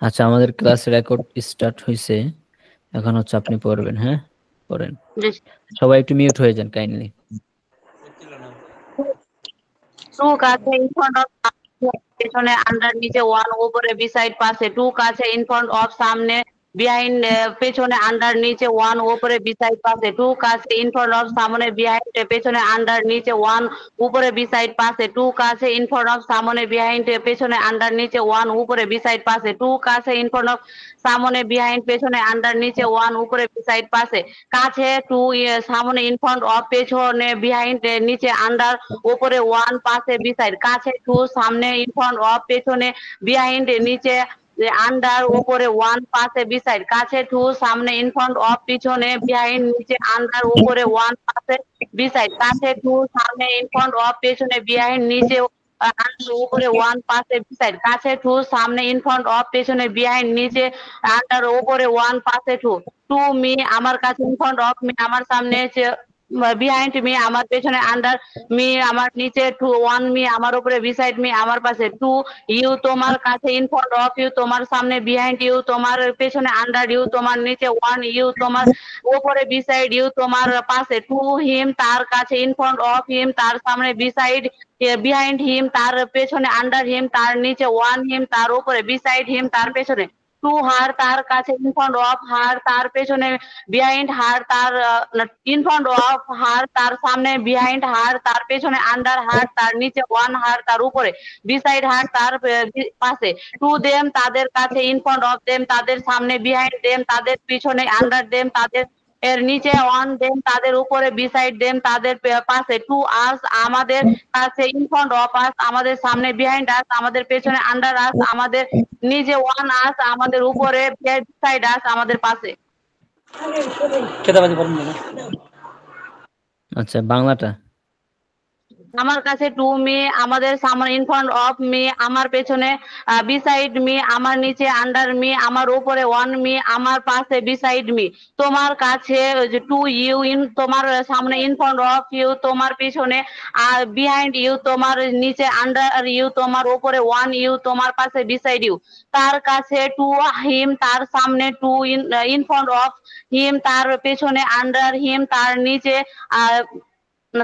আচ্ছা, আমাদের class record start হয়েছে। এখন হচ্ছে আপনি পড়বেন, হ্যাঁ পড়েন। সবাই একটু মিউট হয়ে যান কাইন্ডলি। টু কাছে ইন ফ্রন্ট অফ পেছনে আন্ডার নিচে ওয়ান উপরে বিসাইড পাশে টু কাছে ইন ফ্রন্ট অফ সামনে বিহাইন্ড পেছনে আন্ডার নিচে ওয়ান উপরে বিসাইড পাশে টু কাছে ইন ফ্রন্ট অফ সামনে বিহাইন্ড পেছনে আন্ডার নিচে ওয়ান উপরে বিসাইড পাশে টু কাছে ইন ফ্রন্ট অফ সামনে বিহাইন্ড পেছনে আন্ডার নিচে ওয়ান উপরে বিসাইড পাশে টু কাছে ইন ফ্রন্ট অফ সামনে বিহাইন্ড পেছনে আন্ডার নিচে ওয়ান উপরে বিসাইড পাশে কাছে টু সামনে ইন ফ্রন্ট অফ পেছনে বিহাইন্ড নিচে আন্ডার উপরে ওয়ান পাশে বিসাইড কাছে টু সামনে ইন ফ্রন্ট অফ পেছনে বিহাইন্ড নিচে আন্ডার উপরে ওয়ান পাশে বিসাইড কাছে টু সামনে ইন ফ্রন্ট অফ পিছনে বিহাইন্ড নিচে আন্ডার উপরে ওয়ান পাশে বিসাইড কাছে টু সামনে ইন ফ্রন্ট অফ পেছনে বিহাইন্ড নিচে আন্ডার উপরে ওয়ান পাশে বিসাইড কাছে টু সামনে ইন ফ্রন্ট অফ পেছনে বিহাইন্ড নিচে আন্ডার উপরে ওয়ান পাশে টু টু মি আমার কাছে ইন ফ্রন্ট অফ মি আমার সামনে বিহাইন্ড মি আমার পেছনে আন্ডার মি আমার নিচে টু ওয়ান মি আমার উপরে বিসাইড মি আমার পাশে টু ইউ তোমার কাছে ইন ফ্রন্ট অফ ইউ তোমার সামনে বিহাইন্ড ইউ তোমার পেছনে আন্ডার ইউ তোমার নিচে ওয়ান ইউ তোমার উপরে বিসাইড ইউ তোমার পাশে টু হিম তার কাছে ইন ফ্রন্ট অফ হিম তার সামনে বিসাইড বিহাইন্ড হিম তার পেছনে আন্ডার হিম তার নিচে ওয়ান হিম তার উপরে বিসাইড হিম তার পেছনে টু হার তার কাছে ইন ফ্রন্ট অফ হার তার পেছনে বিহাইন্ড হার তার ইন ফ্রন্ট অফ হার তার সামনে বিহাইন্ড হার তার পেছনে আন্ডার হার তার নিচে ওয়ান হার তার উপরে বিসাইড হার তার পাশে টু দেম তাদের কাছে ইন ফ্রন্ট অফ দেম তাদের সামনে বিহাইন্ড দেম তাদের পিছনে আন্ডার দেম তাদের এর নিচে ওয়ান দেম তাদের উপরে বিসাইড দেম তাদের পাশে টু আস আমাদের কাছে ইন ফ্রন্ট অফ আস আমাদের সামনে বিহাইন্ড আস আমাদের পেছনে আন্ডার আস আমাদের নিচে ওয়ান আস আমাদের উপরে বিসাইড আস আমাদের পাশে। আচ্ছা, বাংলাটা। আমার কাছে টু মি আমাদের সামনে ইন ফ্রন্ট অফ মি আমার পেছনে বিসাইড মি আমার নিচে আন্ডার মি আমার উপরে ওয়ান মি আমার পাশে বিসাইড মি তোমার কাছে টু ইউ ইন তোমার সামনে ইন ফ্রন্ট অফ ইউ তোমার পিছনে আর বিহাইন্ড ইউ তোমার নিচে আন্ডার ইউ তোমার উপরে ওয়ান ইউ তোমার পাশে বিসাইড ইউ তার কাছে টু হিম তার সামনে to in front of him তার পেছনে আন্ডার হিম তার নিচে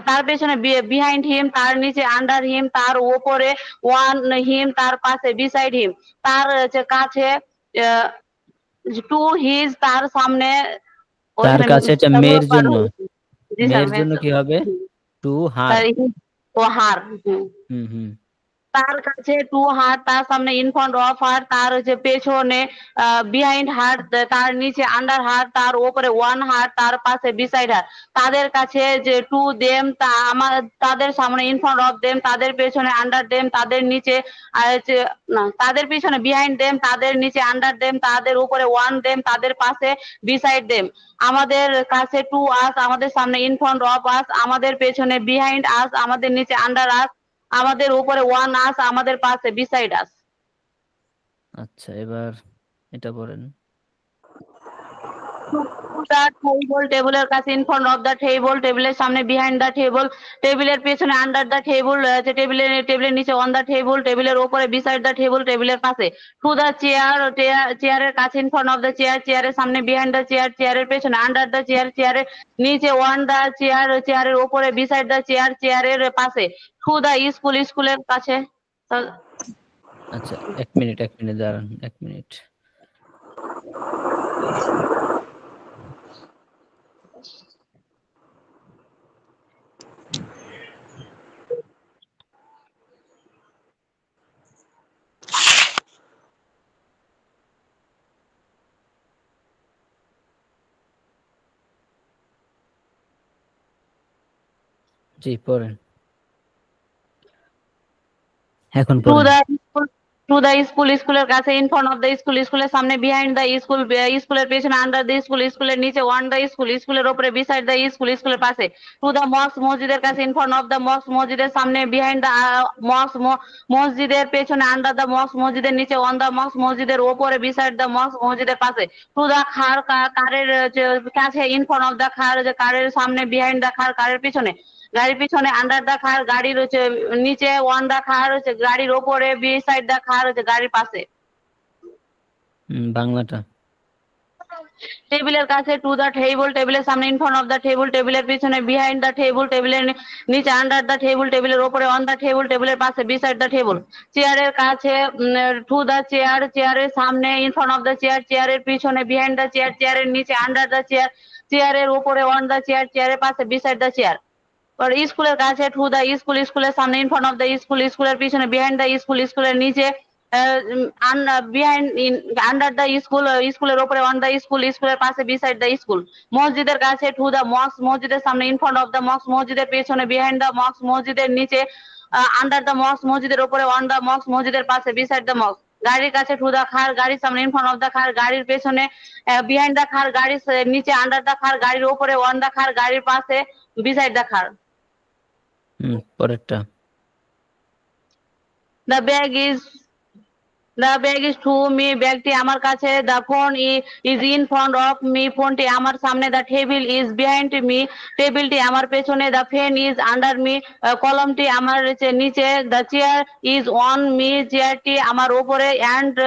তার পেছনে বিহাইন্ড হিম তার নিচে আন্ডার হিম তার উপরে ওয়ান হিম তার পাশে বিসাইড হিম তার কাছে টু হিজ তার সামনে তার কাছে এটা মেয়ের জন্য, জি স্যার মেয়ের জন্য কি হবে? To her. ও হার হুম হুম। তার কাছে টু হার তার সামনে ইন ফ্রন্ট অফ হার তার হচ্ছে পেছনে বিহাইন্ড হার তার নিচে আন্ডার হার তার উপরে ওয়ান হার তার পাশে বিসাইড হার তাদের কাছে যে টু দেম আমার তাদের সামনে ইন ফ্রন্ট অফ দেম তাদের পেছনে আন্ডার দেম তাদের নিচে না তাদের পিছনে বিহাইন্ড দেম তাদের নিচে আন্ডার দেম তাদের উপরে ওয়ান দেম তাদের পাশে বিসাইড দেম আমাদের কাছে টু আস আমাদের সামনে ইন ফ্রন্ট অফ আস আমাদের পেছনে বিহাইন্ড আস আমাদের নিচে আন্ডার আস আমাদের উপরে ওয়ান আস আমাদের পাশে বিসাইড আস। আচ্ছা, এবার এটা পড়েন। টেবিল টেবিলের কাছে in front of the table টেবিলের সামনে বিহাইন্ড দ্য টেবিল টেবিলের পেছনে আন্ডার দ্য টেবিল টেবিলের নিচে অন দ্য টেবিল টেবিলের উপরে বিসাইড দ্য টেবিল টেবিলের পাশে টু দ্য চেয়ার চেয়ারের কাছে in front of the chair চেয়ারের সামনে বিহাইন্ড দ্য চেয়ার চেয়ারের পেছনে আন্ডার দ্য চেয়ার চেয়ারের নিচে ওয়ান দ্য চেয়ার চেয়ারের উপরে বিসাইড দ্য চেয়ার চেয়ারের পাশে টু দ্য স্কুল স্কুলের কাছে। আচ্ছা, এক মিনিট দাঁড়ান, এক মিনিট। জি পড়েন, এখন পড়েন। টু দ্য স্কুল স্কুলের কাছে in front of the school স্কুলের সামনে বিহাইন্ড দ্য স্কুল স্কুলের পেছনে আন্ডার দ্য স্কুল স্কুলের নিচে ওয়ান দ্য স্কুল স্কুলের উপরে বিসাইড দ্য স্কুল স্কুলের পাশে টু দ্য মস্ক মসজিদের কাছে in front of the mosque মসজিদের সামনে বিহাইন্ড দ্য মস্ক মসজিদের পেছনে আন্ডার দ্য মস্ক মসজিদের নিচে ওয়ান দ্য মস্ক মসজিদের উপরে বিসাইড দ্য মস্ক মসজিদের পাশে টু দ্য খার কারের কাছে ইন ফ্রন্ট অফ দ্য খার কারের সামনে বিহাইন্ড দ্য খার কারের পিছনে গাড়ির পিছনে আন্ডার দা খার গাড়ির হচ্ছে নিচে ওয়ান দা খার হচ্ছে গাড়ির ওপরে বিসাইড দা খার হচ্ছে গাড়ির পাশে। বাংলাটা টেবিলের কাছে টু দ্য টেবিল, টেবিলের সামনে in front of the table, টেবিলের পিছনে বিহাইন্ড দ্য টেবিল, টেবিলের নিচে আন্ডার দ্য টেবিল, টেবিলের উপরে অন দ্য টেবিল, টেবিলের পাশে বিসাইড দ্য টেবিল। চেয়ারের কাছে টু দ্য চেয়ার, চেয়ারের সামনে in front of the chair, চেয়ারের পিছনে বিহাইন্ড দ্য চেয়ার, চেয়ারের নিচে আন্ডার দ্য চেয়ার, চেয়ারের উপরে অন দ্য চেয়ার, চেয়ারের পাশে বিসাইড দ্য চেয়ার। স্কুলের কাছে টু দ্য স্কুল, স্কুলের সামনে in front of the school, স্কুলের পিছনে বিহাইন্ড দ্য স্কুল, স্কুলের নিচে বিহাইন্ড আন্ডার দ্য স্কুল, স্কুলের উপরে অন দ্য স্কুল, স্কুলের পাশে বিসাইড দ্য স্কুল। মসজিদের কাছে টু দ্য মস্ক, মসজিদের সামনে in front of the mosque, মসজিদের পেছনে বিহাইন্ড দ্য মস্ক, মসজিদের নিচে আন্ডার দ্য মস্ক, মসজিদের উপরে অন দ্য মস্ক, মসজিদের পাশে বিসাইড দ্য মস্ক। গাড়ির কাছে টু দ্য খার, গাড়ির সামনে ইন ফ্রন্ট অফ দ্য খার, গাড়ির পেছনে বিহাইন্ড দ্য খার, গাড়ির নিচে আন্ডার দ্য খার, গাড়ির উপরে অন দ্য খার, গাড়ির পাশে বিসাইড দ্য খার। পরেরটা The bag is to me, ব্যাগটি আমার কাছে। The phone is in front of me, ফোনটি আমার সামনে। The table is behind me, টেবিলটি আমার পেছনে। The pen is under me, কলমটি আমার নিচে। The chair is on me, চেয়ারটি আমার উপরে। And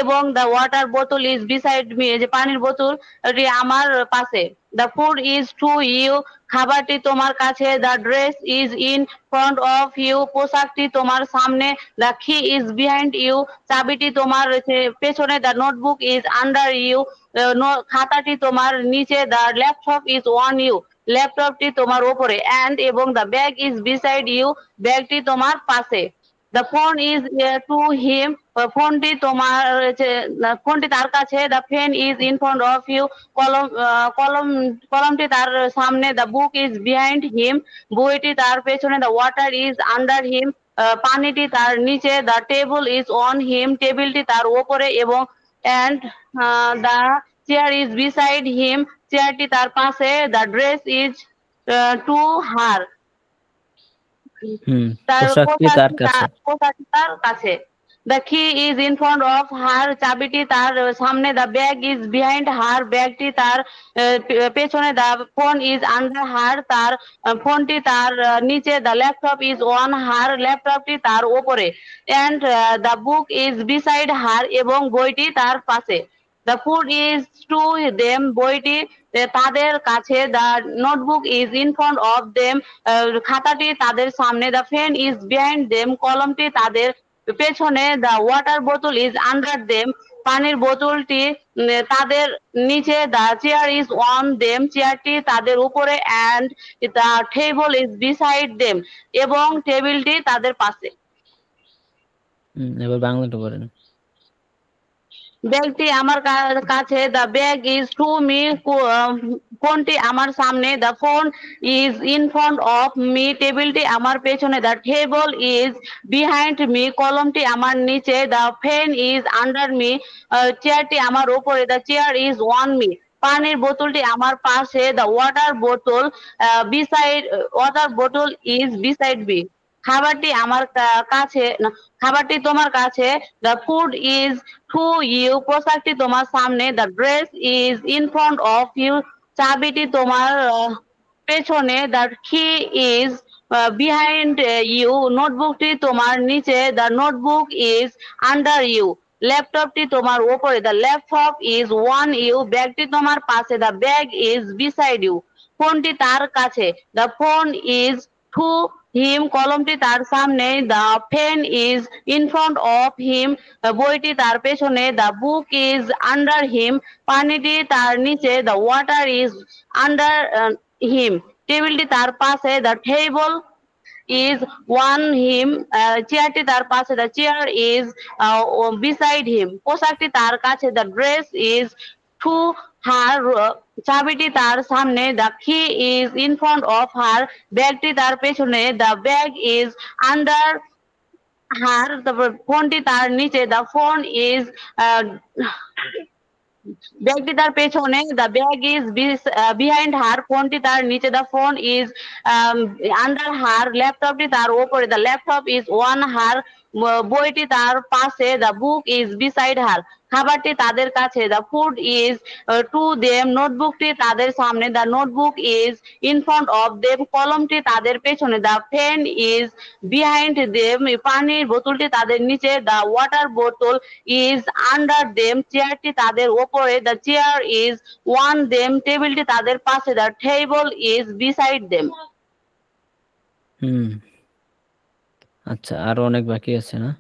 এবং the water bottle is beside me, যে পানির বোতলটি আমার পাশে। The food is to you, খাবারটি তোমার কাছে। The dress is in front of you, পোশাকটি তোমার সামনে। The key is behind you, চাবিটি তোমার পেছনে। The notebook is under you, খাতাটি তোমার নিচে। The laptop is on you, ল্যাপটপটি তোমার উপরে। And এবং the bag is beside you, ব্যাগটি তোমার পাশে। The phone is to him, ফোনটি তোমার ফোনটি তার কাছে। The pen is in front of you, কলমটি তার সামনে। The book is behind him, বইটি তার পেছনে। The water is under him, পানিটি তার নিচে। The table is on him, টেবিলটি তার উপরে। এবং and the chair is beside him, চেয়ারটি তার পাশে। The dress is to her, পোশাকটি তার কাছে। The key is in front of her, চাবিটি তার সামনে। The bag is behind her, ব্যাগটি তার পেছনে। The phone is under her, তার ফোনটি তার নিচে। The laptop is on her, ল্যাপটপটি তার উপরে। And the book is beside her, এবং বইটি তার পাশে। The food is to them, বইটি তাদের কাছে। The notebook is in front of them, খাতাটি তাদের সামনে। The pen is behind them, কলমটি তাদের পেছনে। The water bottle is under them, পানির বোতলটি তাদের নিচে। The chair is on them, চেয়ারটি তাদের উপরে। And the table is beside them, এবং টেবিলটি তাদের পাশে। এবার বাংলাটা বলেন। ব্যাগটি আমার কাছে। The bag is to me, ফোনটি আমার সামনে। The phone is in front of me, টেবিলটি আমার পেছনে। The table is behind me, কলমটি আমার নিচে। The pen is under me, চেয়ারটি আমার উপরে। The chair is on me, পানির বোতলটি আমার পাশে। The water bottle is beside me, খাবারটি আমার কাছে। খাবারটি তোমার কাছে। The food is to you, পোশাকটি তোমার সামনে। The dress is in front of you, চাবিটি তোমার পেছনে। The key is behind you, নোটবুকটি তোমার নিচে। The notebook is under you, ল্যাপটপটি তোমার উপরে। The laptop is on you, ব্যাগটি তোমার পাশে। The bag is beside you, ফোনটি তার কাছে। The phone is to him, কলমটি তার সামনে। The pen is in front of him, বইটি তার পেছনে। The book is under him, পানিটি তার নিচে। The water is under him, টেবিলটি তার পাশে। The table is on him, চেয়ারটি তার পাশে। The chair is beside him, পোশাকটি তার কাছে। The dress is to her, চাবিটি তার সামনে। The key is in front of her, ব্যাগটি তার পেছনে। The bag is under her, তারপর ফোনটি তার নিচে। The phone is ব্যাগটি তার পেছনে। The bag is behind her, ফোনটি তার নিচে। The phone is under her, ল্যাপটপটি তার উপরে। The laptop is on her, বইটি তার পাশে, the book is beside her, খাবারটি তাদের কাছে, the food is to them, নোটবুকটি তাদের সামনে, the notebook is in front of them, কলমটি তাদের পেছনে, the pen is behind them, পানির বোতলটি তাদের নিচে, the water bottle is under them, চেয়ারটি তাদের ওপরে, the chair is on them, টেবিলটি তাদের পাশে, the table is beside them. আচ্ছা, আরো অনেক বাকি আছে না?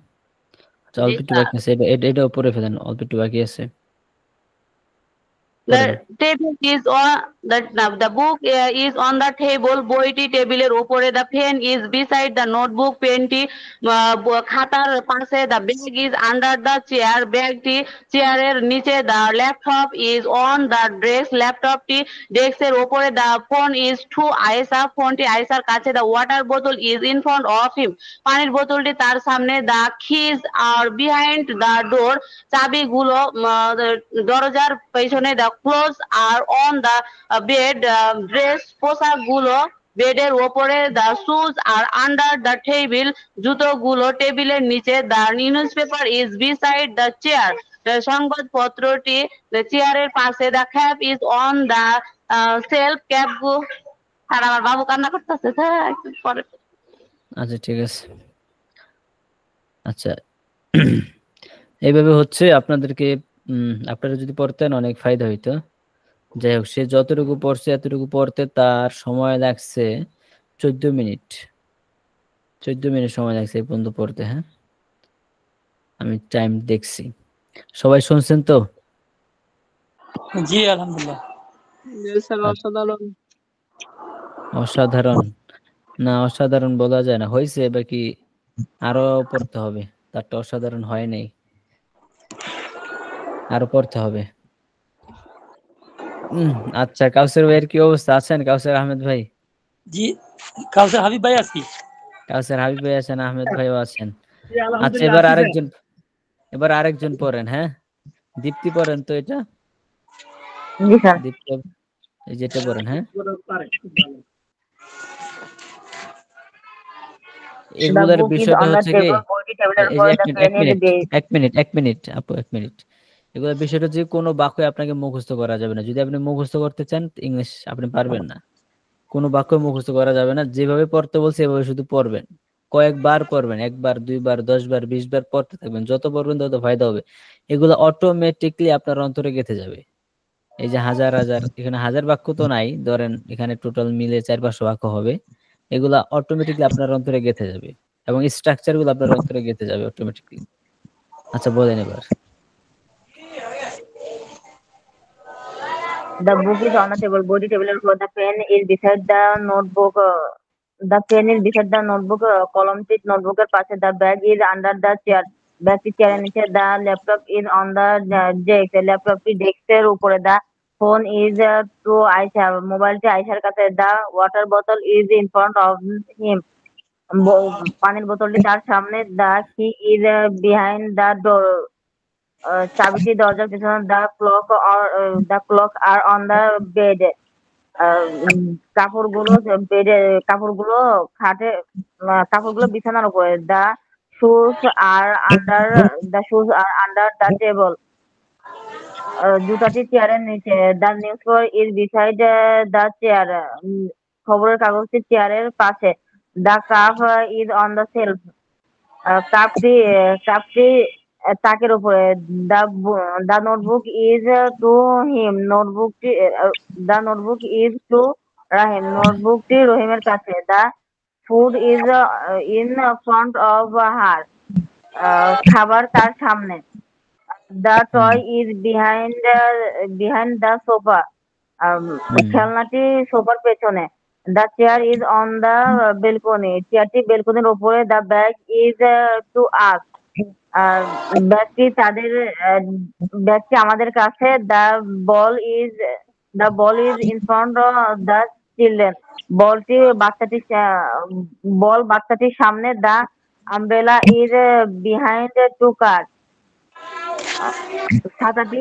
আচ্ছা, অল্প একটু বাকি আছে, এটা উপরে ফেলেন, অল্প একটু বাকি আছে। The table is on the book is on the table, বইটি টেবিলের উপরে, the pen is beside the notebook, পেনটি খাতার পাশে, the bag is under the chair, ব্যাগটি চেয়ারের নিচে, the laptop is on the desk, ল্যাপটপটি ডেস্কের উপরে, the phone is to Ayesha, ফোনটি আয়েশার কাছে, the water bottle is in front of him, পানির বোতলটি তার সামনে, the keys are behind the door, চাবিগুলো দরজার পেছনে, the clothes are on the bed, dress পোশাকগুলো বেডের ওপরে, the shoes are under the table, জুতোগুলো টেবিলের নিচে, the newspaper is beside the chair, সংবাদপত্রটি চেয়ারের পাশে, the cap is on the shelf, cap আর আমার বাবু কান্না করতেছে। আচ্ছা, ঠিক আছে। আচ্ছা, এইভাবে হচ্ছে আপনাদেরকে আপনারা যদি পড়তেন অনেক ফায়দা হইতো। যাই হোক, সে যতটুকু পড়ছে এতটুকু পড়তে তার সময় লাগছে 14 মিনিট। 14 মিনিট সময় লাগছে এই পর্যন্ত পড়তে। হ্যাঁ, আমি টাইম দেখছি। সবাই শুনছেন তো? জি আলহামদুলিল্লাহ। অসাধারণ না, অসাধারণ বলা যায় না, হয়েছে, বাকি আরো পড়তে হবে, তারটা অসাধারণ হয় নাই, আরো পড়তে হবে। আচ্ছা, কাউসার ভাইয়ের কি অবস্থা? আছেন কাউসার আহমেদ ভাই? জি, কাউসার হাবিব ভাই আছি। কাউসার হাবিব ভাই আছেন, আহমেদ ভাইও আছেন। আচ্ছা, এবার আরেকজন পড়েন। হ্যাঁ, দীপ্তি পড়েন তো এটা। দীপ্তি, এই যেটা পড়েন। হ্যাঁ, এগুলোর বিষয়টা হচ্ছে কি, এক মিনিট আপু, এক মিনিট। এগুলোর বিষয়টা যে কোনো বাক্য আপনাকে মুখস্থ করা যাবে না। যদি আপনি মুখস্থ করতে চান ইংলিশ, আপনি পারবেন না। কোনো বাক্য মুখস্থ করা যাবে না, যেভাবে পড়তে বলছে এভাবে শুধু পড়বেন, কয়েকবার পড়বেন, 1 বার 2 বার 10 বার 20 বার পড়তে থাকবেন, যত পড়বেন তত ফায়দা হবে। এগুলো অটোমেটিকলি আপনার অন্তরে গেঁথে যাবে। এই যে হাজার হাজার, এখানে হাজার বাক্য তো নাই, ধরেন এখানে টোটাল মিলে 400-500 বাক্য হবে, এগুলা অটোমেটিকলি আপনার অন্তরে গেঁথে যাবে এবং স্ট্রাকচার গুলো আপনার অন্তরে গেঁথে যাবে অটোমেটিকলি। আচ্ছা, বলেন এবার। The book is on the table, body table, the pen is beside the notebook, the pen is beside the notebook, column sheet notebook এর পাশে, the bag is under the chair, ব্যাগটি চেয়ারের নিচে, the laptop is on the desk, ল্যাপটপটি ডেস্কের উপরে, the phone is to Ayesha, মোবাইলটি আয়েশার কাছে, the water bottle is in front of him, পানির বোতলটি তার সামনে, the key is behind the door, চাবিটি দরজার পিছনে, the clock are on the bed, কাপড়গুলো খাটে, কাপড়গুলো বিছানার উপরে, the shoes are under the table, জুতাটি চেয়ারের নিচে, the newspaper is beside the chair, খবরের কাগজটি চেয়ারের পাশে, the cup is on the shelf, কাপটি তাকের উপরে, the notebook is to him, the notebook is to রাহিম, নোটবুকটি রহিমের কাছে, the food is in front of her, খাবার তার সামনে, the toy is behind the sofa, খেলনাটি সোফার পেছনে, the chair is on the balcony, চেয়ারটি বেলকনির উপরে, the bag is to us, ব্যাগটি আমাদের কাছে, the ball is in front of the children, বল বাচ্চাটির সামনে, the umbrella is behind two cars, ছাতাটি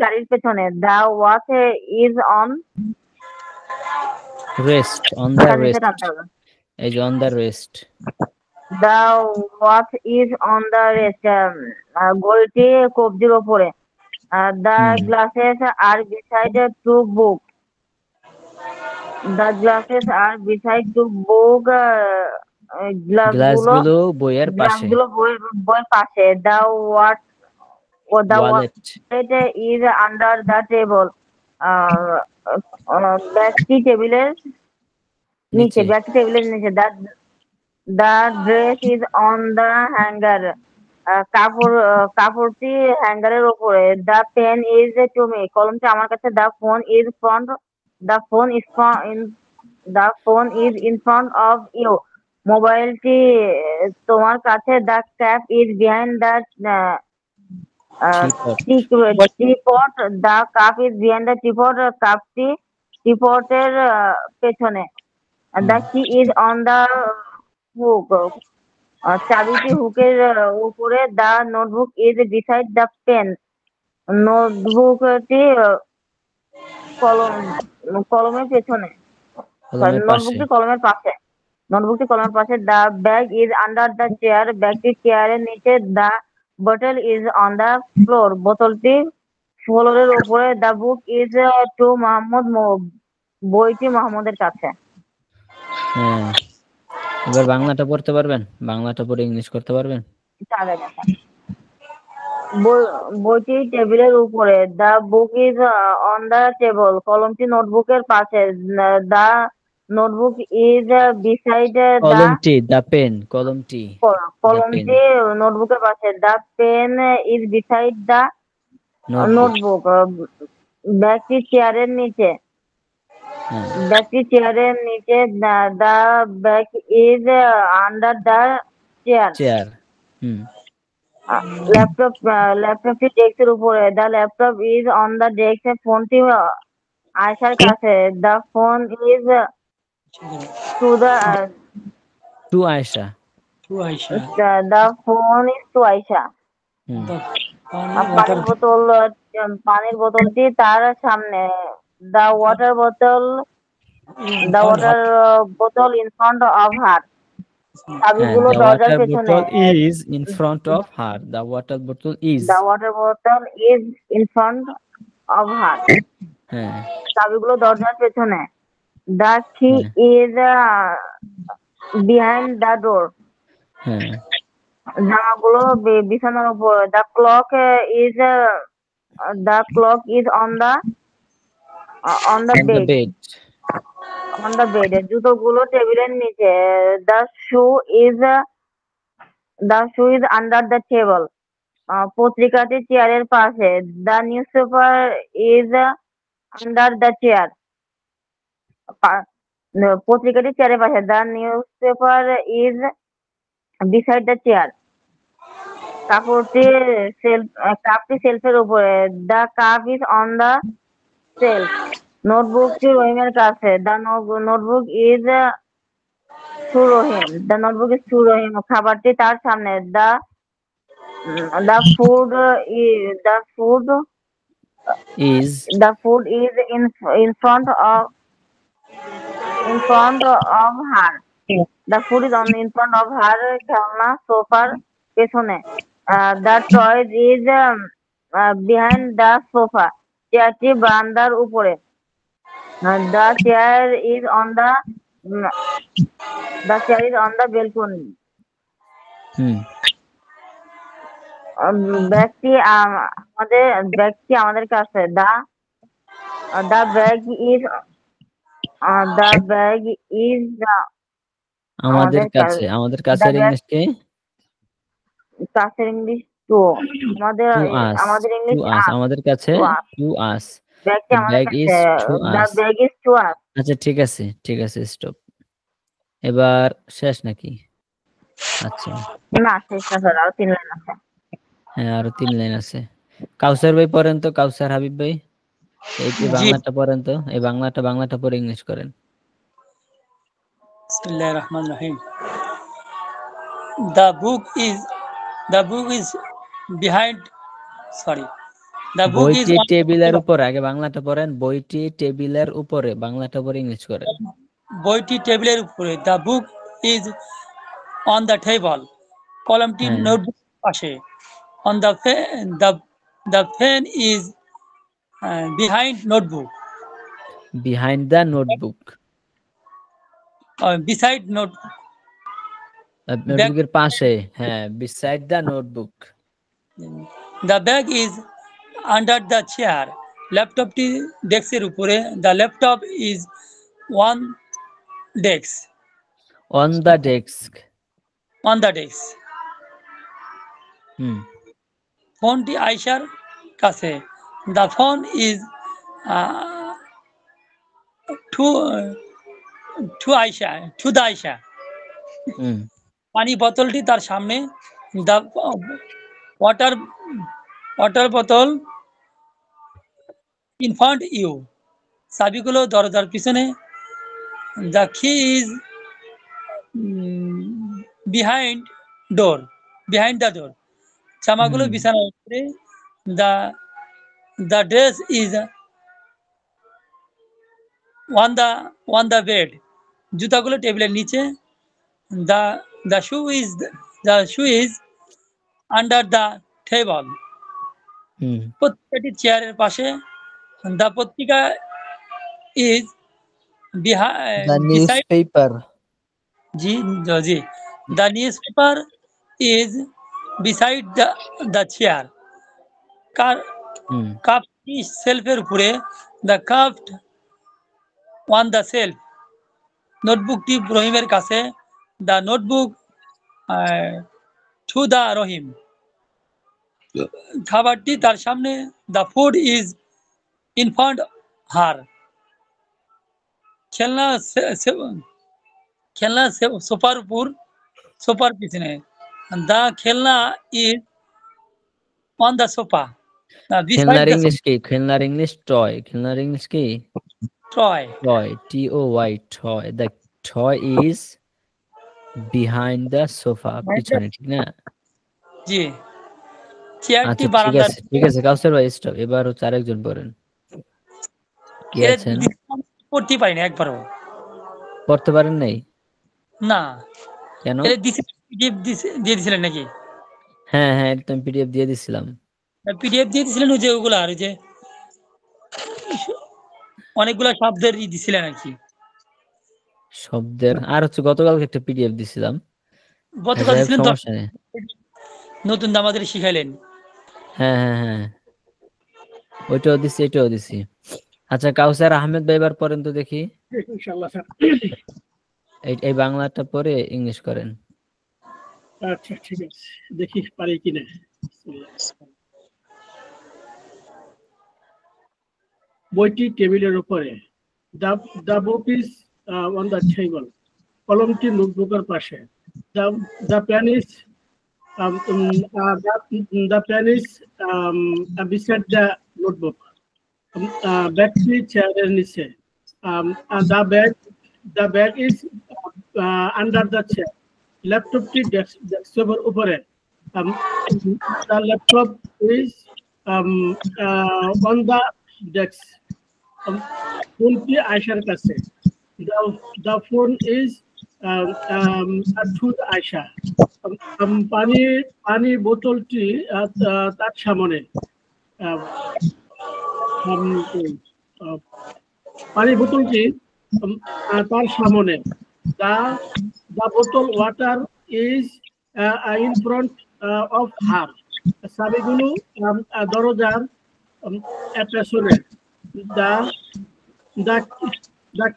গাড়ির পেছনে, the watch is on rest, on the rest, এই যে on the rest, The watch is on the rest. ঘড়িটি কবজির ওপরে। The hmm glasses are beside two book. The glasses are beside two book. গ্লাসগুলো গ্লাসগুলো বইয়ের পাশে। গ্লাসগুলো বইয়ের পাশে। The wallet wallet is under the table. ব্যাগটি টেবিলের নিচে। নিচে। ব্যাগটি টেবিলের নিচে। The dress is on the hanger. কাপড়টি হ্যাঙ্গারের উপরে। The pen is to me. কলমটি আমার কাছে। The phone is in front of you. মোবাইলটি তোমার কাছে। The cap is behind the teapot teapot. The cup is behind the teapot. কাপটি টিপটের পেছনে। The key is on the hook. চাবিটি হুকের উপরে। The notebook is beside the pen. নোটবুকটি কলমের পেছনে। কলমের পাশে। নোটবুকটি কলমের পাশে। The bag is under the chair. ব্যাগটি চেয়ারের নিচে। The bottle is on the floor. বোতলটি ফ্লোরের উপরে। The book is to Muhammad. বইটি মোহাম্মদের কাছে। হ্যাঁ, এবার বাংলাটা পড়তে পারবেন? বাংলাটা পড়ে ইংলিশ করতে পারবেন? বইটি টেবিলের উপরে। The book is on the table. কলমটি নোটবুকের পাশে। The notebook is beside the কলমটি, দ্য পেন, কলমটি, দ্য পেন, কলমটি নোটবুকের পাশে। The pen is beside the notebook. Notebook. ব্যাগটি চেয়ারের নিচে। হ্যাঁ, ব্যাগটি চেয়ারের নিচে। The bag is under the chair. Chair. হুম ল্যাপটপটি ডেস্কের উপরে। The laptop is on the desk. ফোনটি আয়শার কাছে। The phone is to the to Aisha. To Aisha. The phone is to Ayesha. Hmm The পানির বোতল পানির বোতলটি তার সামনে। The water bottle in front of her. হ্যাঁ, চাবিগুলো দ্য দরজার ওয়াটার পেছনে। Bottle is in front of her. The water bottle is. The water bottle is in front of her. হ্যাঁ চাবিগুলো দরজার পেছনে। দ্য কি হ্যাঁ ইজ বিহাইন্ড দ্য ডোর। হ্যাঁ। জামাগুলো বিছানার উপর। The clock is on the on the bed. Bed. জুতোগুলো টেবিলের নিচে। The shoe is under the table. পত্রিকাটি চেয়ারের পাশে। The newspaper is under the chair. পত্রিকাটি চেয়ারের পাশে। The newspaper is beside the chair. কাপটি সেলফের উপরে। The cup is on the shelf. নোটবুকটি রহিমের কাছে। The notebook is to Rahim. খাবারটি তার সামনে। The food is is in front of her. The food is in front of her. খেলনা সোফার পেছনে। The toys is behind the sofa. চেয়ারটি বারান্দার উপরে। The chair is on the balcony. হুম ব্যাগটি আমাদের কাছে। দ্য ব্যাগ ইজ আমাদের আমাদের কাছে। আমাদের কাছে দ্য ব্যাগ ইংলিশ কি? কাছের ইংলিশ টু। To us. আমাদের টু ইংলিশ আস, আমাদের কাছে। To us. To us. ব্যাগটি দ্য আমাদের ব্যাগ কাছে। Is to the us. Bag is to us. আচ্ছা ঠিক আছে, ঠিক আছে, স্টপ। এবার শেষ নাকি? আচ্ছা, না, শেষ না স্যার, আরো 3 লাইন আছে। হ্যাঁ আরো 3 লাইন আছে। কাউসার ভাই পড়েন তো, কাউসার হাবিব ভাই। এই Ji. বাংলাটা পড়েন তো। এই বাংলাটা পড়ে ইংলিশ করেন। Bismillahirrahmanirrahim. The book is behind. Sorry. The book is বইটি on the টেবিলের table. উপরে। আগে বাংলাটা পড়েন। বইটি টেবিলের উপরে। বাংলাটা পড়ে ইংলিশ করেন। বইটি টেবিলের উপরে। The book is on the table. কলমটি হ্যাঁ, নোটবুক পাশে। On the pen is behind notebook. behind the notebook. Beside notebook. Bag, নোটবুকের পাশে, হ্যাঁ, beside the notebook. the bag is under the chair. ল্যাপটপটি ডেস্কের উপরে। The laptop is on desk. On the desk. On the desk. হুম, ফোনটি আয়শার কাছে। The phone is uh, to Aisha. To the Aisha. হুম, পানি বোতলটি তার সামনে। The water bottle in front you. চাবিগুলো দরজার পিছনে। The key is behind the door. জামাগুলো হুম, বিছানার উপরে। The dress is on the bed. জুতাগুলো টেবিলের নিচে। The shoe is under the table. হুম। পত্রিকাটি চেয়ারের পাশে। The পত্রিকা is The beside newspaper. G G. The newspaper is beside the chair. হুম, কাপটি সেলফের উপরে। The cup on the shelf. নোটবুকটি রহিমের কাছে। The notebook to the রহিম। খাবারটি তার সামনে। The food is in front her. খেলনা সোফার পিছনে। The খেলনা is on the sofa. Beside খেলনার the ইংলিশ কি? খেলনার ইংলিশ টয়। খেলনার ইংলিশ কি? toy. Toy, TOY, toy. The toy is behind the sofa, পিছনে, ঠিক না? জি। চেয়ারটি আচ্ছা, ঠিক বারান্দার। আছে, ঠিক আছে, কাউসার ভাই স্টপ। এবার হচ্ছে আরেকজন পড়েন। কে এটা আছেন? পড়তেই পারিনি একবারও। পড়তে পারেন নাই? না। কেন? এটা দিয়ে দিছিলেন নাকি? হ্যাঁ, হ্যাঁ, এটা আমি পিডিএফ দিয়ে দিছিলাম। পিডিএফ দিয়ে দিছিলেন ওই যে ওগুলা, আর ওই যে অনেকগুলা শব্দের দিছিলেন আর কি। শব্দের আর হচ্ছে গতকালকে একটা পিডিএফ দিছিলাম। গতকাল যাই হোক, দিছিলেন সমস্যা নেই। নতুন আমাদের শিখাইলেন। হ্যাঁ, হ্যাঁ, হ্যাঁ, ওইটাও দিছি, এটাও দিছি। আচ্ছা, কাউসার আহমেদ ভাই এবার পড়েন তো দেখি। ইনশাআল্লাহ স্যার। এই বাংলাটা পড়ে ইংলিশ করেন। আচ্ছা, ঠিক আছে, দেখি পারি কিনা। বইটি টেবিলের উপরে। The book is on the table. কলমটি নোটবুকের পাশে। The pen is the pen is beside the notebook. ব্যাগটি চেয়ারের নিচে। The bag is under the chair. ল্যাপটপটি ডেস্কটপের উপরে। The laptop is on the desk. ফোনটি আয়শার কাছে। The phone is to Ayesha. পানি বোতলটি তার সামনে। পানি বোতলটি তার সামনে। The bottle water is in front of her. চাবিগুলো দরজার পেছনে। The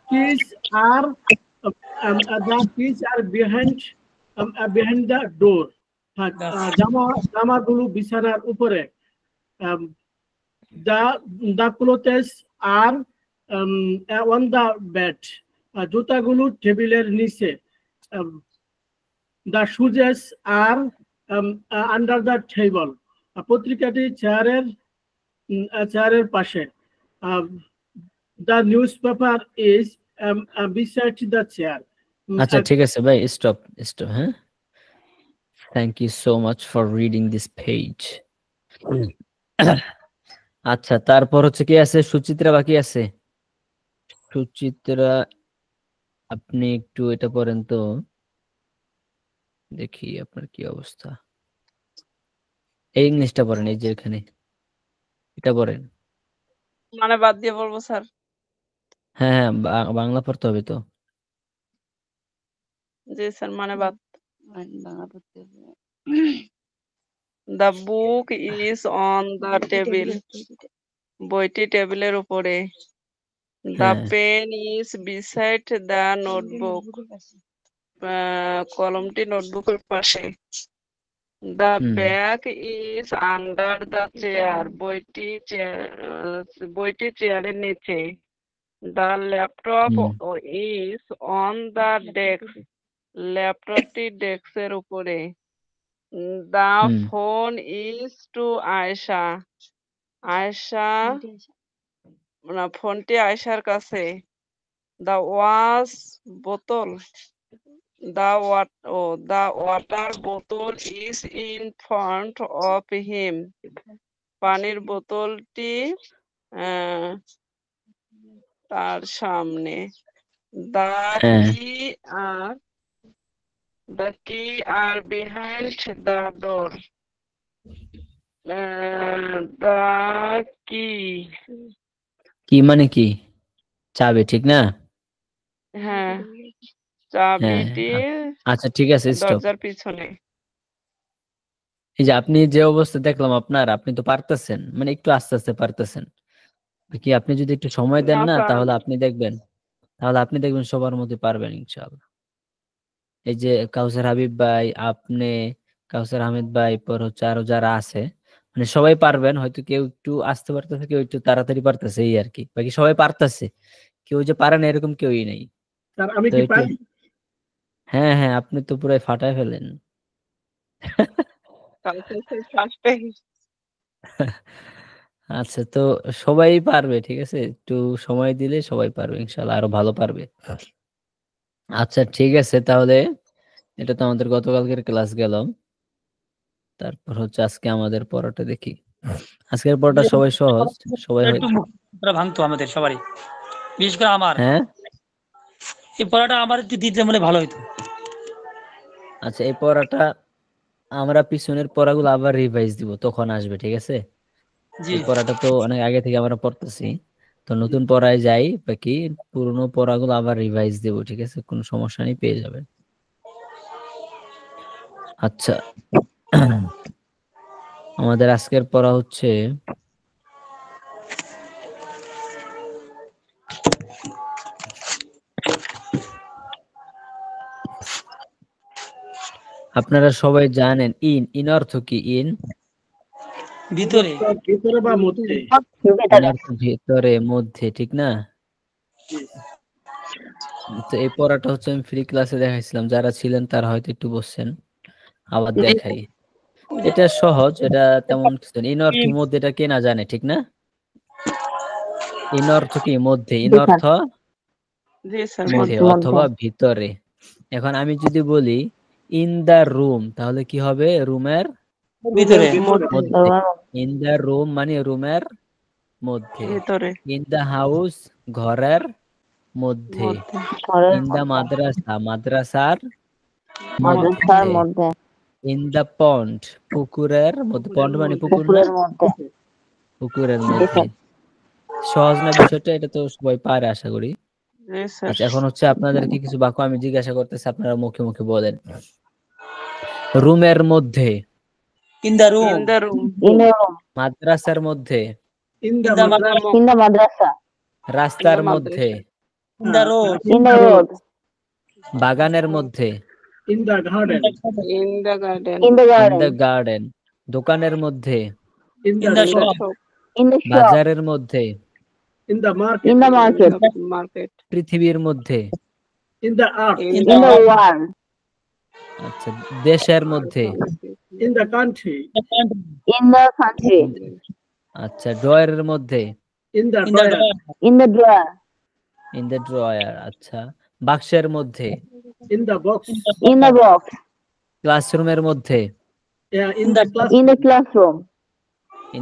keys are behind the door. জামাগুলো বিছানার উপরে। The clothes are on the bed. জুতাগুলো টেবিলের নিচে। The shoes are under the table. পত্রিকাটি চেয়ারের পাশে। The newspaper is beside the chair. আচ্ছা, ঠিক আছে ভাই, স্টপ। হ্যাঁ, thank you so much for reading this page. আচ্ছা, তারপর হচ্ছে কি আছে? সুচিত্রা বাকি আছে। সুচিত্রা, আপনি একটু এটা পড়েন তো। দেখি আপনার কি অবস্থা। এই ইংলিশটা পড়েন, এই যে এখানে এটা পড়েন। মানে বাদ দিয়ে বলবো স্যার? হ্যাঁ হ্যাঁ, বাংলা পড়তে হবে তো। জি স্যার, মানে বাদ। The book is on the table. বইটি টেবিলের উপরে। দ্য হ্যাঁ pen is beside the notebook. কলমটি নোটবুকের পাশে। The hmm bag is under the chair. বইটি চেয়ারের নিচে। The laptop hmm is on the desk. ল্যাপটপটি ডেস্কের উপরে। The hmm phone is to Aisha. Aisha না, ফোনটি আয়েশার কাছে। The wash bottle. The water bottle is in front of him. পানির বোতলটি আহ, তার সামনে। দ্য হ্যাঁ কি আর দ্য কি আর বিহাইন্ড দ্য ডোর। দ্য কি। কি মানে কি? চাবি, ঠিক না? হ্যাঁ, হ্যাঁ চাবিটি আচ্ছা ঠিক আছে, স্টপ। দরজার পিছনে। এই যে আপনি যে অবস্থা দেখলাম আপনার, আপনি তো পারতেছেন, মানে একটু আস্তে আস্তে পারতেছেন। কি আপনি যদি একটু সময় দেন না না, স্যার, তাহলে আপনি দেখবেন সবার মধ্যে পারবেন ইনশাআল্লাহ। এই যে কাউসার হাবিব ভাই, আপনি, কাউসার আহমেদ ভাই, পর হচ্ছে আরো যারা আছে, মানে সবাই পারবেন। হয়তো কেউ একটু আসতে পারতেছে, কেউ একটু তাড়াতাড়ি পারতেছে, এই আর কি। বাকি সবাই পারতেছে, কেউ যে পারে না এরকম কেউই নেই। স্যার আমি তো কি একটু, পারি? হ্যাঁ হ্যাঁ, আপনি তো পুরাই ফাটায় ফেলেন। কালকে ফার্স্টে। আচ্ছা, তো সবাই পারবে, ঠিক আছে, একটু সময় দিলে সবাই পারবে ইনশাআল্লাহ, আরো ভালো পারবে। আচ্ছা ঠিক আছে, তাহলে এটা তো আমাদের গতকালকের ক্লাস গেল। তারপর হচ্ছে আজকে আমাদের পড়াটা দেখি। আজকের পড়াটা সবাই সহজ, সবাই একটু হয়তো। মুখটা ভাঙতো আমাদের সবারই, বিশেষ করে আমার। হ্যাঁ এই পড়াটা আমার একটু দিতে মনে ভালো হতো। আচ্ছা, এই পড়াটা আমরা পিছনের পড়াগুলো আবার রিভাইজ দিব, তখন আসবে, ঠিক আছে? জি এই পড়াটা তো অনেক আগে থেকে আমরা পড়তেছি, তো নতুন পড়ায় যাই, বাকি পুরনো পড়াগুলো আবার রিভাইজ দিব, ঠিক আছে? কোনো সমস্যা নেই, পেয়ে যাবেন। আচ্ছা, আমাদের আজকের পড়া হচ্ছে আপনারা সবাই জানেন ইন অর্থ কি? ইন ভিতরে। ভিতরে বা মধ্যে? ইন অর্থ ভিতরে, মধ্যে, ঠিক না? তো এই পড়াটা হচ্ছে আমি ফ্রি ক্লাসে দেখাইছিলাম, যারা ছিলেন তারা হয়তো একটু বসছেন, আবার দেখাই। এটা সহজ, এটা তেমন কিছু না। ইন অর্থ মধ্যে, এটা কে না জানে, ঠিক না? ইন অর্থ কি? মধ্যে। ইন অর্থ জি স্যার, মধ্যে অথবা ভিতরে। এখন আমি যদি বলি ইন দা রুম, তাহলে কি হবে? রুমের ভিতরে। মধ্যে। ইন দা রুম মানে রুমের মধ্যে। ভিতরে। ইন দা হাউস ঘরের মধ্যে। ইন দা মাদ্রাসা মাদ্রাসার মধ্যে। ইন দা পন্ড পুকুরের মধ্যে। পন্ড মানে পুকুর না? পুকুরের মধ্যে। সহজ না বিষয়টা? এটা তো সবাই পারে আশা করি। জি স্যার। আচ্ছা, এখন হচ্ছে আপনাদেরকে কিছু বাক্য আমি জিজ্ঞাসা করতেছি, আপনারা মুখে মুখে বলেন। রুমের মধ্যে, in the room. In the room. মাদ্রাসার মধ্যে, in the In the madrasa, রাস্তার মধ্যে, ইন দা রোড। বাগানের মধ্যে, in the garden, in the garden. In the garden, দোকানের মধ্যে, in in the the shop. বাজারের মধ্যে, ইন দা মার্কেট, মার্কেট। পৃথিবীর মধ্যে, in the earth, in the আচ্ছা, দেশের মধ্যে, ইন দা কান্ট্রি, আচ্ছা, ড্রয়ারের মধ্যে, in the in the drawer, in the drawer, আচ্ছা, বাক্সের মধ্যে, ইন দা বক্স, ক্লাসরুমের মধ্যে, in the class, in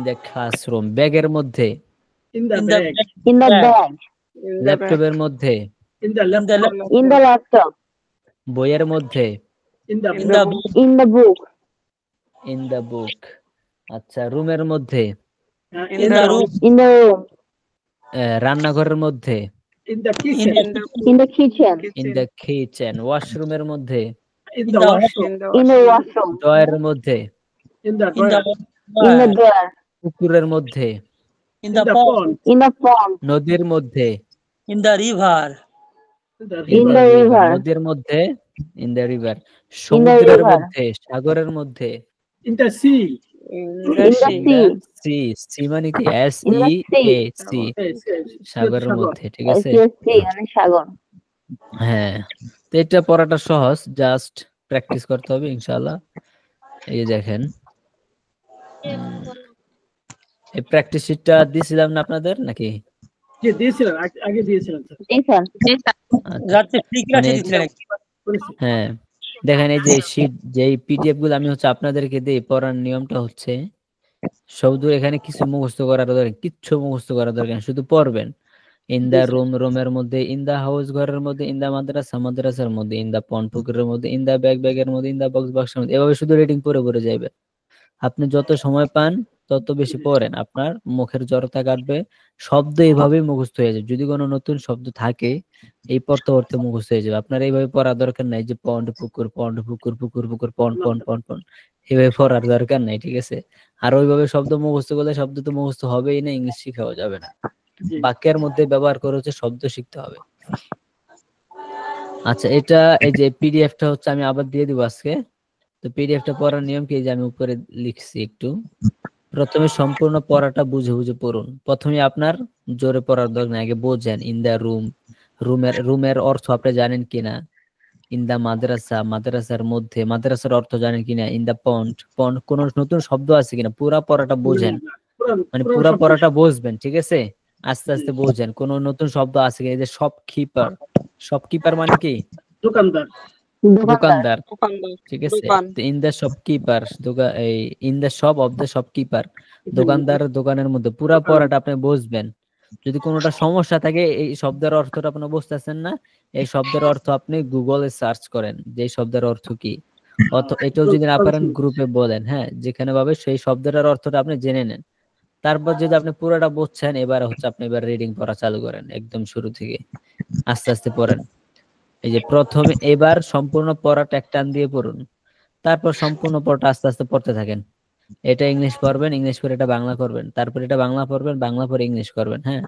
the classroom, ব্যাগের মধ্যে, in the in the bag, in the ল্যাপটপের মধ্যে, ইন দা ল্যাপটপ, বইয়ের মধ্যে, In the in the book, In the book. In the book. আচ্ছা, রুমের মধ্যে, in the room, In the room. রান্নাঘরের মধ্যে, in the in kitchen, the In the kitchen. In the kitchen, ওয়াশরুমের মধ্যে, in in the the washroom, In the washroom. ড্রয়ারের মধ্যে, in the in the drawer, In the drawer, drawer. পুকুরের মধ্যে, in in the the pond, pond, In the pond. নদীর মধ্যে, in the river, in the In river, the river. নদীর মধ্যে, in the river, In the সমুদ্রের river. মধ্যে, সাগরের মধ্যে, in the sea. in In the the sea, sea. Sea, sea মানে কি? S In E the sea. A C, Yes, yes. সাগরের সাগর। মধ্যে, ঠিক আছে? sea মানে সাগর। হ্যাঁ, তো এটা পড়াটা সহজ, জাস্ট প্র্যাকটিস করতে হবে ইনশাআল্লাহ। এই যে দেখেন, এই প্র্যাকটিস শিটটা দিয়েছিলাম না আপনাদের নাকি? জি, দিয়েছিলেন, আগে দিয়েছিলেন স্যার। জি স্যার। জি স্যার। আচ্ছা, রাত্রে ফ্রি ক্লাসে মানে দিচ্ছিলেন নাকি? করেছি। হ্যাঁ, দেখেন এই যে শিট, যে পিডিএফ গুলো আমি হচ্ছে আপনাদেরকে দিই, পড়ার নিয়মটা হচ্ছে শব্দ, এখানে কিছু মুখস্থ করার দরকার, কিচ্ছু মুখস্থ করার দরকার নেই, শুধু পড়বেন। ইন দা রুম, রুমের মধ্যে, ইন দা হাউস, ঘরের মধ্যে, ইন দা মাদ্রাসা, মাদ্রাসার মধ্যে, ইন দা পন্ড, পুকুরের মধ্যে, ইন দা ব্যাগ, ব্যাগের মধ্যে, ইন দা বক্স, বক্সের মধ্যে, এভাবে শুধু রিডিং পড়ে পড়ে যাইবে। আপনি যত সময় পান তত বেশি পড়েন, আপনার মুখের জড়তা কাটবে, শব্দ এইভাবেই মুখস্থ হয়ে যাবে। যদি কোনো নতুন শব্দ থাকে, এই পড়তে পড়তে মুখস্থ হয়ে যাবে। আপনার এইভাবে পড়ার দরকার নাই যে পন্ড পুকুর, পন্ড পুকুর, পুকুর পুকুর, পন্ড পন্ড পন্ড পন্ড, এইভাবে পড়ার দরকার নাই, ঠিক আছে? আর ওইভাবে শব্দ মুখস্থ করলে শব্দ তো মুখস্থ হবেই না, ইংলিশ শিখাও যাবে না। জি। বাক্যের মধ্যে ব্যবহার করে হচ্ছে শব্দ শিখতে হবে। আচ্ছা, এটা এই যে পিডিএফটা হচ্ছে আমি আবার দিয়ে দিব আজকে। তো পিডিএফটা পড়ার নিয়ম কি, যে আমি উপরে লিখছি একটু। প্রথমে সম্পূর্ণ পড়াটা বুঝে বুঝে পড়ুন। প্রথমে আপনার জোরে পড়ার দরকার নেই, আগে বোঝেন। ইন দা রুম, রুমের অর্থ আপনি জানেন কিনা? ইন দা মাদ্রাসা, মাদ্রাসার মধ্যে, মাদ্রাসার অর্থ জানেন কিনা? ইন দা পন্ড, পন্ড কোন নতুন শব্দ আছে কিনা? পুরা পড়াটা বোঝেন, মানে পুরা পড়াটা বুঝবেন, ঠিক আছে? আস্তে আস্তে বোঝেন কোন নতুন শব্দ আছে কিনা। এই যে শপকিপার, শপকিপার মানে কি? দোকানদার। দোকানদার, দোকানদার, ঠিক আছে? দোকান। ইন দ্য শপকিপার, এই in the shop of the shopkeeper, দোকানদার, দোকানের মধ্যে, পুরা পড়াটা আপনি বুঝবেন। যদি কোনোটা সমস্যা থাকে, এই শব্দের অর্থটা আপনি বুঝতেছেন না, এই শব্দের অর্থ আপনি গুগলে সার্চ করেন যে এই শব্দের অর্থ কি। এটাও যদি না পারেন গ্রুপে বলেন, হ্যাঁ, যেখানে পাবে সেই শব্দটার অর্থটা আপনি জেনে নেন। তারপর যদি আপনি পুরোটা বুঝছেন, এবার হচ্ছে আপনি এবার রিডিং পড়া চালু করেন একদম শুরু থেকে, আস্তে আস্তে পড়েন। এই যে প্রথমে এবার সম্পূর্ণ পড়াটা এক টান দিয়ে পড়ুন, তারপর সম্পূর্ণ পড়াটা আস্তে আস্তে পড়তে থাকেন। এটা ইংলিশ পড়বেন, ইংলিশ পরে এটা বাংলা করবেন, তারপর এটা বাংলা পড়বেন, বাংলা পরে ইংলিশ করবেন, হ্যাঁ,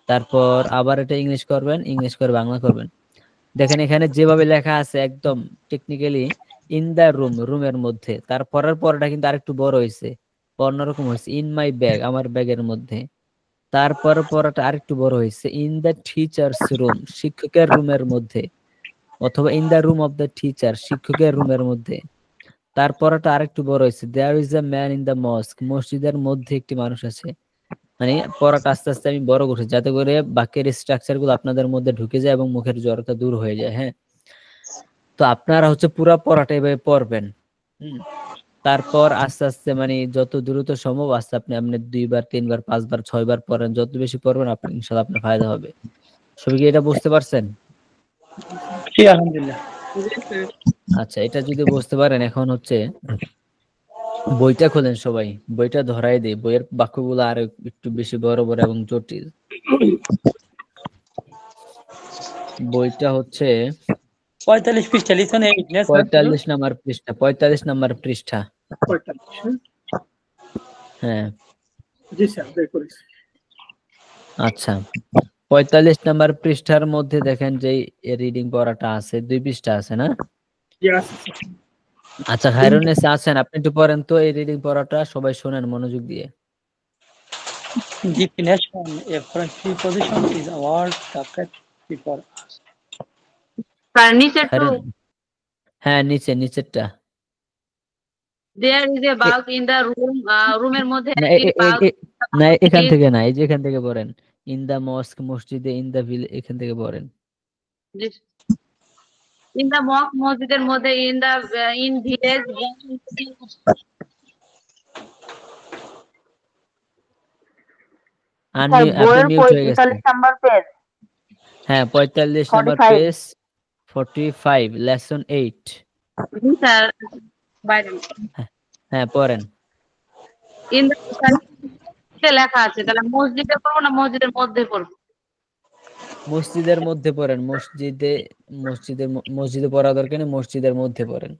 তারপর আবার এটা ইংলিশ করবেন, ইংলিশ করে বাংলা করবেন। দেখেন এখানে যেভাবে লেখা আছে একদম টেকনিক্যালি, ইন দা রুম, রুমের মধ্যে, তারপরের পরটা কিন্তু আরেকটু বড় হয়েছে, অন্যরকম হয়েছে, ইন মাই ব্যাগ, আমার ব্যাগের মধ্যে। তারপর পরটা আরেকটু বড় হয়েছে, ইন দা টিচার্স রুম, শিক্ষকের রুমের মধ্যে, অথবা in the room of the teacher, শিক্ষকের রুমের মধ্যে। তারপরটা আরেকটু বড় হয়েছে, there is a man in the mosque, মসজিদের মধ্যে একটি মানুষ আছে। মানে পড়াটা আস্তে আস্তে আমি বড় করছি, যাতে করে বাক্যের স্ট্রাকচার গুলো আপনাদের মধ্যে ঢুকে যায় এবং মুখের জড়তা দূর হয়ে যায়। হ্যাঁ, তো আপনারা হচ্ছে পুরো পড়াটা এভাবে পড়বেন। তারপর আস্তে আস্তে মানে যত দ্রুত সম্ভব আস্তে আপনি 2বার 3বার 5বার 6বার পড়েন, যত বেশি পড়বেন আপনি ইনশাআল্লাহ আপনার ফায়দা হবে। সবাই কি এটা বুঝতে পারছেন? জি, আলহামদুলিল্লাহ। আচ্ছা, এটা যদি বুঝতে পারেন, এখন হচ্ছে বইটা খোলেন সবাই, বইটা ধরাই দেই, বইয়ের বাক্যগুলো আর একটু বেশি বড় বড় এবং জটিল। বইটা হচ্ছে 45 পৃষ্ঠা, লিসন 8 না স্যার? 45 নাম্বার পৃষ্ঠা, 45 নাম্বার পৃষ্ঠা। 45, হ্যাঁ, জি স্যার, বের করেছি। আচ্ছা, 45 নাম্বার পৃষ্ঠার মধ্যে দেখেন যে রিডিং পড়াটা আছে, 2 পৃষ্ঠা আছে না? জি, আছে স্যার। আচ্ছা, খায়রুন্নেসা আছেন, আপনি একটু পড়েন তো এই রিডিং পড়াটা, সবাই শুনেন মনোযোগ দিয়ে। Definition: a preposition is a word that before us. Sir নিচে টু, খায়রুন, হ্যাঁ নিচেরটা। There is a bulb in the room, রুমের মধ্যে না, একটি বাল্ব। না এখান থেকে না, এই যে এখান থেকে পড়েন, ইন দা মস্ক, মসজিদে, ইন দা ভিলেজ, এখান থেকে পড়েন। ইন দা মস্ক, মসজিদের মধ্যে, ইন দা ইন ভিলেজ। আপনি বইয়ের মিউট হয়ে গেছেন। 45 নাম্বার পেজ। হ্যাঁ, 45 নাম্বার 45 পেজ, 45, লেসন 8। জি স্যার, বাইরে হ্যাঁ পড়েন। ইন দ্য লেখা আছে, তাহলে মসজিদে করবো না মসজিদের মধ্যে করবো? মসজিদের মধ্যে পড়েন, মসজিদে পড়া দরকার নেই, মসজিদের মধ্যে পড়েন।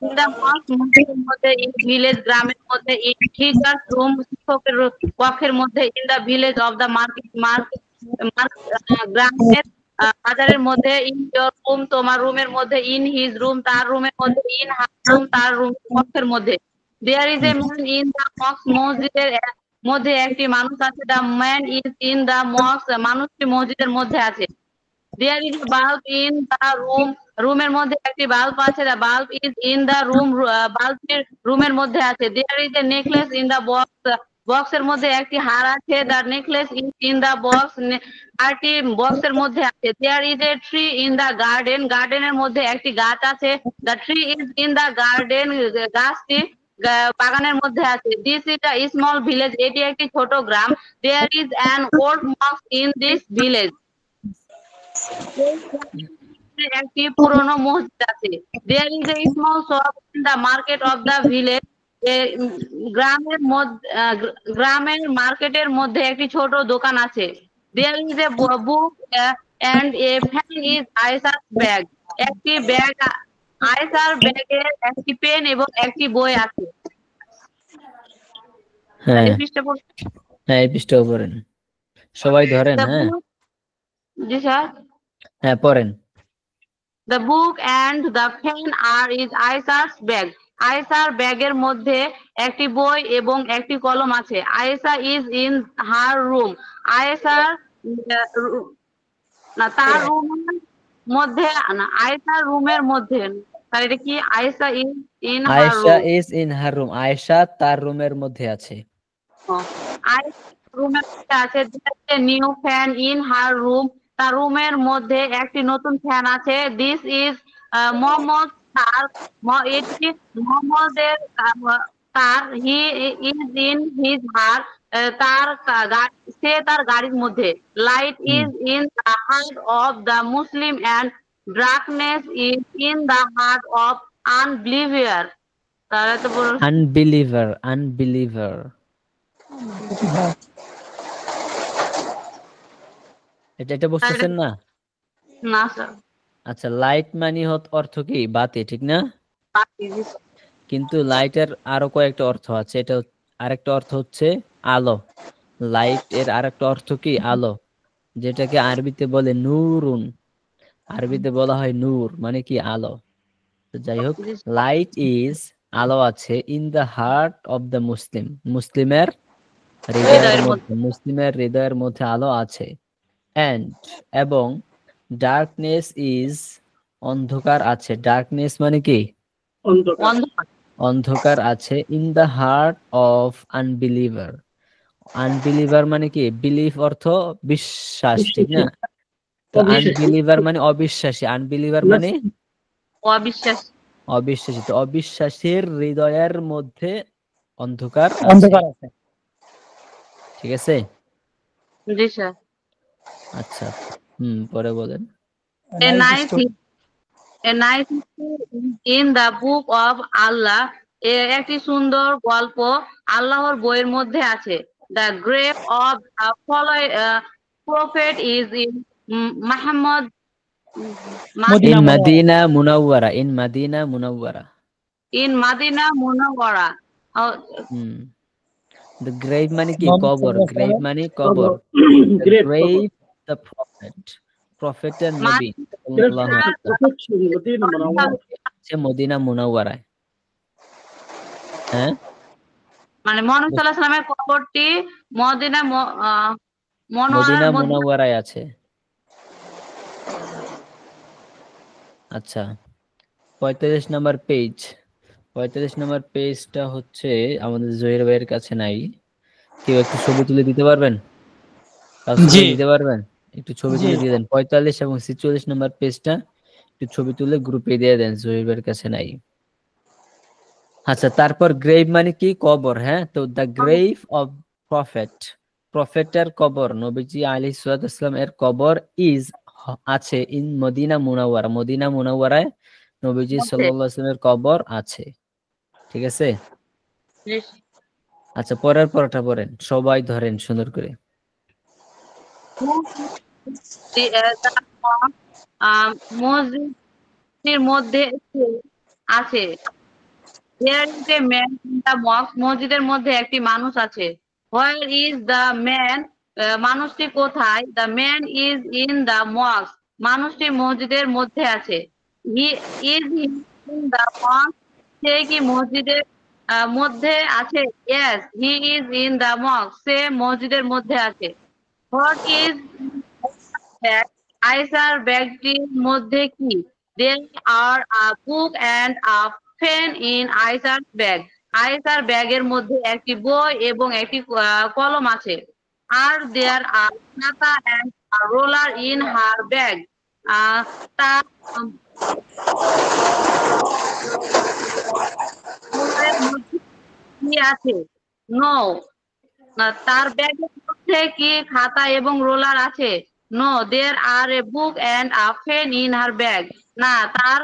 ইন দ্য মস্ক মসজিদের মধ্যে, ইন ভিলেজ গ্রামের মধ্যে, ইন টিচার্স রুম শিক্ষকের কক্ষের মধ্যে, in the village of the market গ্রামের বাজারের মধ্যে, ইন ইয়োর রুম তোমার রুমের মধ্যে, ইন হিজ রুম তার রুমের মধ্যে, ইন হার রুম তার রুম কক্ষের মধ্যে। There is a man in the mosque মসজিদের মধ্যে একটি মানুষ আছে। The man is in the mosque মানুষটি মসজিদের মধ্যে আছে। There is bulb in the room রুমের মধ্যে একটি বাল্ব আছে। The bulb is in the room বাল্বটির রুমের মধ্যে আছে। There is a necklace in the box বক্সের মধ্যে একটি হার আছে। The necklace is in the box হারটি বক্সের মধ্যে আছে। There is a tree in the garden গার্ডেনের মধ্যে একটি গাছ আছে। The tree is in the garden গাছটি বাগানের মধ্যে আছে। This is a small village এটি একটি ছোট গ্রাম। There is an old mosque in this village একটি পুরনো মসজিদ আছে। There is a small shop in the market of the village গ্রামের মার্কেটের মধ্যে একটি ছোট দোকান আছে। There is A book and a fan is আয়েশার ব্যাগ একটি ব্যাগ আয়েশার ব্যাগে একটি পেন এবং একটি বই আছে। হ্যাঁ এই পৃষ্ঠা পড়ুন। হ্যাঁ এই পৃষ্ঠাও পড়েন, সবাই ধরেন। The হ্যাঁ book- জি স্যার। হ্যাঁ পড়েন। The book and the pen are in আয়েশার ব্যাগ আয়েশার ব্যাগের মধ্যে একটি বই এবং একটি কলম আছে। Ayesha is in her room আয়েশার না তার রুমের মধ্যে না আয়েশার রুমের মধ্যে। তার এটা কি? Ayesha is in her Ayesha room is in her room, Ayesha তার রুমের মধ্যে আছে। রুমের মধ্যে আছে। New fan in her room তার রুমের মধ্যে একটি নতুন ফ্যান আছে। দিস ইজ মোহাম্মদ তার এটি মোহাম্মদের তার he is in his her সে তার গাড়ির মধ্যে। Light is in the heart of the Muslim and darkness is in the heart of unbeliever. তাহলে তো বলুন আনবিলিভার। এটা বুঝতেছেন না? না স্যার। আচ্ছা, লাইট মানে অর্থ কি? বাতি, ঠিক না? কিন্তু লাইটের আরো কয়েকটা অর্থ আছে। এটা আরেকটা অর্থ হচ্ছে আলো। লাইট এর আরেকটা অর্থ কি? আলো, যেটাকে আরবিতে বলে নূরুন। আরবিতে বলা হয় নূর, মানে কি? আলো। তো যাই হোক, লাইট ইজ আলো আছে in the heart of the মুসলিম, মুসলিমের হৃদয়ের মধ্যে আলো আছে। এবং ডার্কনেস ইজ অন্ধকার আছে। ডার্কনেস মানে কি? অন্ধকার আছে ইন দ্য হার্ট অফ আনবিলিভার। আনবিলিভার মানে কি? বিলিভ অর্থ বিশ্বাস, ঠিক না? তো আনবিলিভার মানে অবিশ্বাসী, আনবিলিভার মানে অবিশ্বাসী। তো অবিশ্বাসীর হৃদয়ের মধ্যে অন্ধকার আছে। ঠিক আছে? জি স্যার। আচ্ছা, পরে বলেন। A nice in the book of Allah একটি সুন্দর গল্প আল্লাহর বইয়ের মধ্যে আছে। The grave of the prophet is in Muhammad in Madina Munawwara. In Madina Munawwara. in Madina Munawwara. The grave মানে কি? কবর। গ্রেভ মানে কবর। Grave the prophet, প্রফেটের নবী সাল্লাল্লাহু আলাইহি ওয়াসাল্লাম মদিনা মুনাওয়ারায়। হ্যাঁ, মানে মুহাম্মদ সাল্লাল্লাহু আলাইহি ওয়াসাল্লামের কবরটি মদিনা মুনাওয়ারায় আছে। আচ্ছা, 45 নম্বর পেজ। 45 নম্বর পেজটা হচ্ছে আমাদের জহির ভাইয়ের কাছে নাই। কেউ একটু ছবি তুলে দিতে পারবেন? দিতে পারবেন? একটু ছবি তুলে দিয়ে দেন। 45 এবং 46 নম্বর পেজটা একটু ছবি তুলে গ্রুপে দিয়ে দেন, জহির ভাইয়ের কাছে নাই। আচ্ছা, তারপর গ্রেভ মানে কি? কবর। হ্যাঁ, তো দ্য গ্রেভ অফ প্রফেট, প্রফেটের কবর, নবীজি আলাইহিস সালাম এর কবর ইজ আছে ইন মদিনা মুনাওয়ারা, মদিনা মুনাওয়ারায় নবীজি মধ্যে। সাল্লাল্লাহু আলাইহি ওয়াসাল্লামের কবর আছে। ঠিক আছে? Yes. আচ্ছা, পরের পড়াটা পড়েন, সবাই ধরেন সুন্দর করে। Who is the মসজিদের মধ্যে কে আছে? There is a man in the mosque. মসজিদের মধ্যে একটি মানুষ আছে। Where is the man? মানুষটি কোথায়? The man is in the mosque. মানুষটি মসজিদের মধ্যে আছে। He is in the mosque. সে কি মসজিদের মধ্যে আছে? Yes, he is in the mosque. সে মসজিদের মধ্যে আছে। What is bag? আয়েশার ব্যাগটির মধ্যে কি? There are a book and a pen in আয়েশার ব্যাগ। আয়েশার ব্যাগের মধ্যে একটি বই এবং একটি কলম আছে। Are there a খাতা and a roller in her bag? তার বইয়ের মধ্যে কি আছে? No. তার ব্যাগের মধ্যে কি খাতা এবং রোলার আছে? No, there are a book and a pen in her bag. না, তার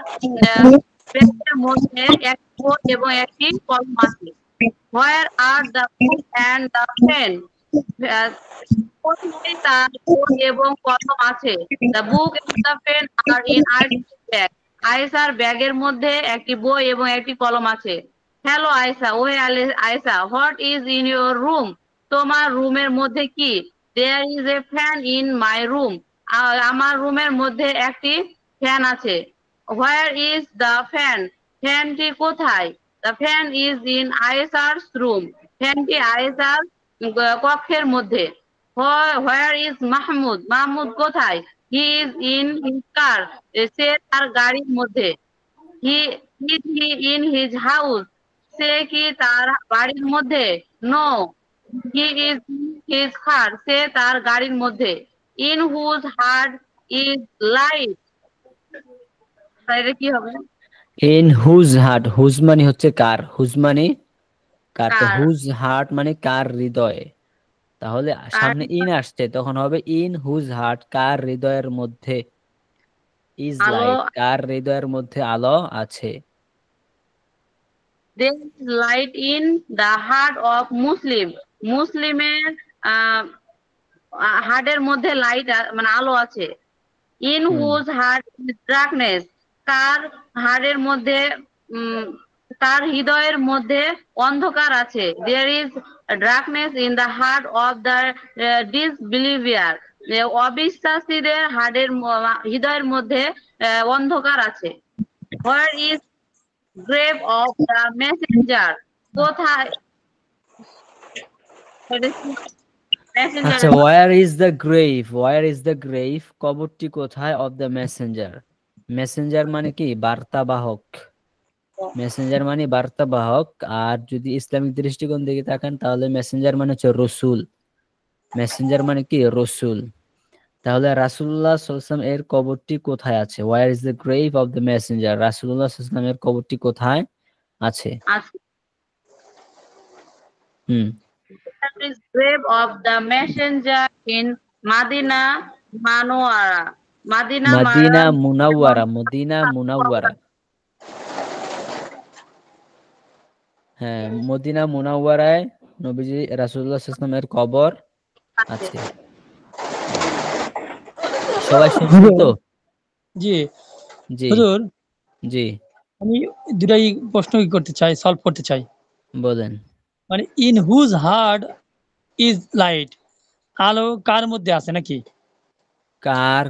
ব্যাগের মধ্যে একটি বই এবং একটি কলম আছে। Where are the book and the pen? কোথায় তার বই এবং কলম আছে? The book and the pen are in আয়েশার ব্যাগ। আয়েশার ব্যাগের মধ্যে একটি বই এবং একটি কলম আছে। হ্যালো আয়েশা, ওহে Aisha, what is in your room? তোমার রুমের মধ্যে কি? There is a fan in my room. আমার রুমের মধ্যে একটি ফ্যান আছে। Where is the fan? ফ্যানটি কোথায়? দ্য ফ্যান ইজ ইন আয়েশারস রুম। ফ্যানটি আয়েশার কক্ষের মধ্যে। Where is Mahmud? মাহমুদ কোথায়? He is in his car. সে তার গাড়ির মধ্যে। He is he in his house? সে কি তার বাড়ির মধ্যে? No, he is his car. সে তার গাড়ির মধ্যে। In whose heart is light? তাহলে কি হবে? ইন হুজ হার্ট, হুজ মানে হচ্ছে কার, হুজ মানে কার, তো কার। হুজ হার্ট মানে কার হৃদয়ে। তাহলে সামনে আর ইন আসছে, তখন হবে ইন হুজ হার্ট, কার হৃদয়ের মধ্যে, ইজ আলো। লাইট, কার হৃদয়ের মধ্যে আলো আছে। There is light in the heart of Muslim. মুসলিমের হার্টের মধ্যে লাইট মানে আলো আছে। In whose heart is darkness? কার হার্টের মধ্যে তার হৃদয়ের মধ্যে অন্ধকার আছে। There is darkness in the heart of the disbeliever. অবিশ্বাসীদের হার্টের হৃদয়ের মধ্যে অন্ধকার আছে। Where is grave of the messenger? কোথায় মেসেঞ্জার? আচ্ছা, where is the grave, where is the grave, কবরটি কোথায়, অফ দ্য মেসেঞ্জার। মেসেঞ্জার মানে কি? বার্তাবাহক। মেসেঞ্জার মানে বার্তাবাহক। আর যদি ইসলামিক দৃষ্টিকোণ দিকে তাকান তাহলে মেসেঞ্জার মানে হচ্ছে রসুল। মেসেঞ্জার মানে কি? রসুল। তাহলে রাসূলুল্লাহ সাল্লাল্লাহু আলাইহি ওয়াসাল্লাম এর কবরটি কোথায় আছে? Where is the grave of the messenger? রাসূলুল্লাহ সাল্লাল্লাহু আলাইহি ওয়াসাল্লাম এর কবরটি কোথায় আছে? আছে। হুম, That is grave of the messenger in Madina Manawara. Madina Madina Munawwara, Madina Munawwara. হ্যাঁ, মদিনা মুনাওয়ারায় নবীজি রাসূলুল্লাহ সাল্লাল্লাহু আলাইহি ওয়াসাল্লাম এর কবর আছে। সবাই শুনছেন তো? জি জি হুজুর, জি, আমি দুটাই প্রশ্ন করতে চাই, সলভ করতে চাই। বলেন। মানে in whose heart is light, আলো কার মধ্যে আছে নাকি? কার?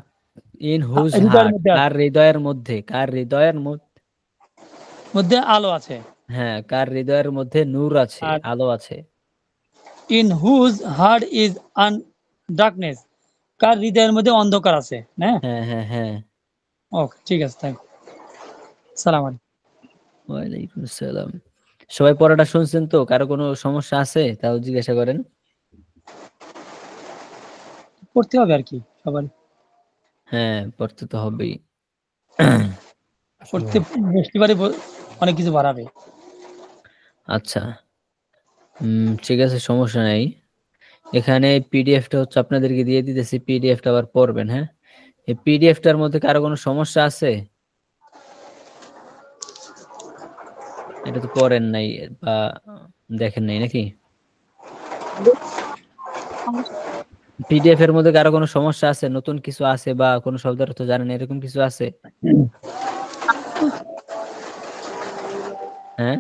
ইন হুজ হৃদয়ের হার্ট, মধ্যে আছে, কার হৃদয়ের মধ্যে, কার হৃদয়ের মধ্যে আলো আছে। হ্যাঁ, কার হৃদয়ের মধ্যে নূর আছে, আর আলো আছে। In whose heart is an darkness, কার হৃদয়ের মধ্যে অন্ধকার আছে। হ্যাঁ, হ্যাঁ হ্যাঁ হ্যাঁ। ওকে, ঠিক আছে, থ্যাংক ইউ। সালাম আলাইকুম। ওয়ালাইকুম আসসালাম। সবাই পড়াটা শুনছেন তো? কারো কোনো সমস্যা আছে তাও জিজ্ঞাসা করেন। পড়তে হবে আর কি সবার, হ্যাঁ, পড়তে তো হবেই। পড়তে বসতে পারে, অনেক কিছু বাড়াবে। আচ্ছা, ঠিক আছে, সমস্যা নাই। এখানে পিডিএফটা হচ্ছে আপনাদেরকে দিয়ে দিতেছি, পিডিএফটা আবার পড়বেন। হ্যাঁ, এই পিডিএফটার মধ্যে কারো কোনো সমস্যা আছে? এটা তো পড়েন নাই বা দেখেন নাই নাকি? পিডিএফ এর মধ্যে কারো কোনো সমস্যা আছে, নতুন কিছু আছে বা কোনো শব্দের অর্থ জানেন এরকম কিছু আছে? হ্যাঁ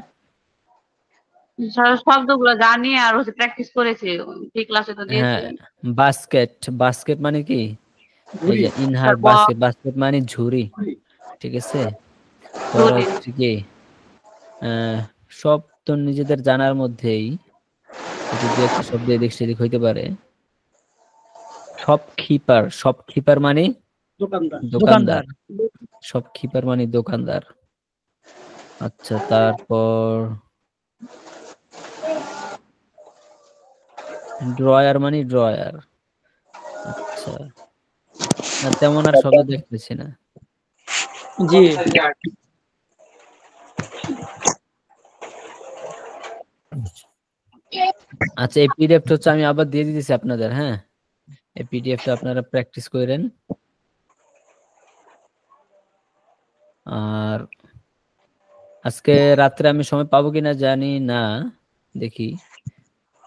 শব্দগুলো জানি আর হচ্ছে প্র্যাকটিস করেছি, ঠিক ক্লাসে তো হ্যাঁ, দিয়েছিলেন। বাস্কেট, বাস্কেট মানে কি? এই ঘুড়ি যে ইনহার তারপর বাস্কেট, বাস্কেট মানে ঝুড়ি, ঠিক আছে। পরে ঝুড়ি, হচ্ছে কি সব তো নিজেদের জানার মধ্যেই, হয়তো দু একটা শব্দ এদিক সেদিক হইতে পারে। শপকিপার, শপকিপার মানে দোকানদার। দোকানদার, শপকিপার মানে দোকানদার। আচ্ছা, তারপর ড্রয়ার মানে ড্রয়ার। আচ্ছা, না তেমন আর শব্দ দেখতেছি না। জি আচ্ছা, এই পিডিএফটা হচ্ছে আমি আবার দিয়ে দিতেছি আপনাদের, হ্যাঁ। এই পিডিএফটা আপনারা প্র্যাকটিস করেন। আর আজকে রাত্রে আমি সময় পাবো কিনা জানি না, দেখি।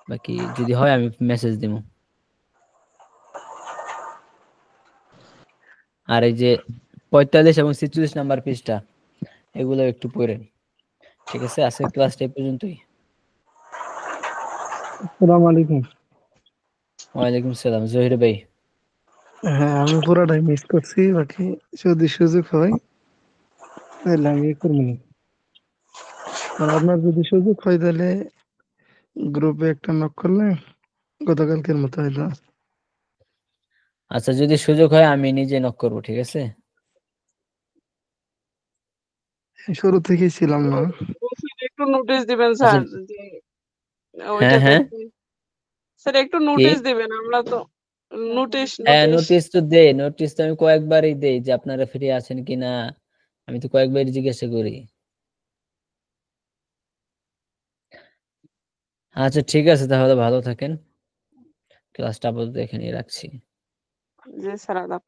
বাকি যদি হয় আমি মেসেজ দিব। আর এই যে 45 এবং 46 নাম্বার পৃষ্ঠা, এগুলো একটু পড়েন, ঠিক আছে। আজকের ক্লাসটা এই পর্যন্তই। আসসালামু আলাইকুম। ওয়ালাইকুম সালাম। জহির ভাই, হ্যাঁ, আমি পুরাটাই মিস করছি, বাকি যদি সুযোগ হয় তাহলে আমি করবো না। আর আপনার যদি সুযোগ হয় তাহলে গ্রুপে একটা নক করলে গতকালকের মতো হইলো। আচ্ছা যদি সুযোগ হয় আমি নিজে নক করবো, ঠিক আছে। শুরু থেকেই ছিলাম না। একটু নোটিশ দিবেন আচ্ছা, স্যার, যে হ্যাঁ ওইটা হ্যাঁ, দেখে স্যার একটু কি? নোটিশ দিবেন, আমরা তো নোটিশ হ্যাঁ, নোটিশ নোটিশ তো দেই, নোটিশ তো আমি কয়েকবারই দেই যে আপনারা ফ্রি আছেন কিনা, আমি তো কয়েকবারই জিজ্ঞাসা করি। আচ্ছা ঠিক আছে, তাহলে ভালো থাকেন। ক্লাসটা আপাতত এখানেই রাখছি। যে স্যার আদাব।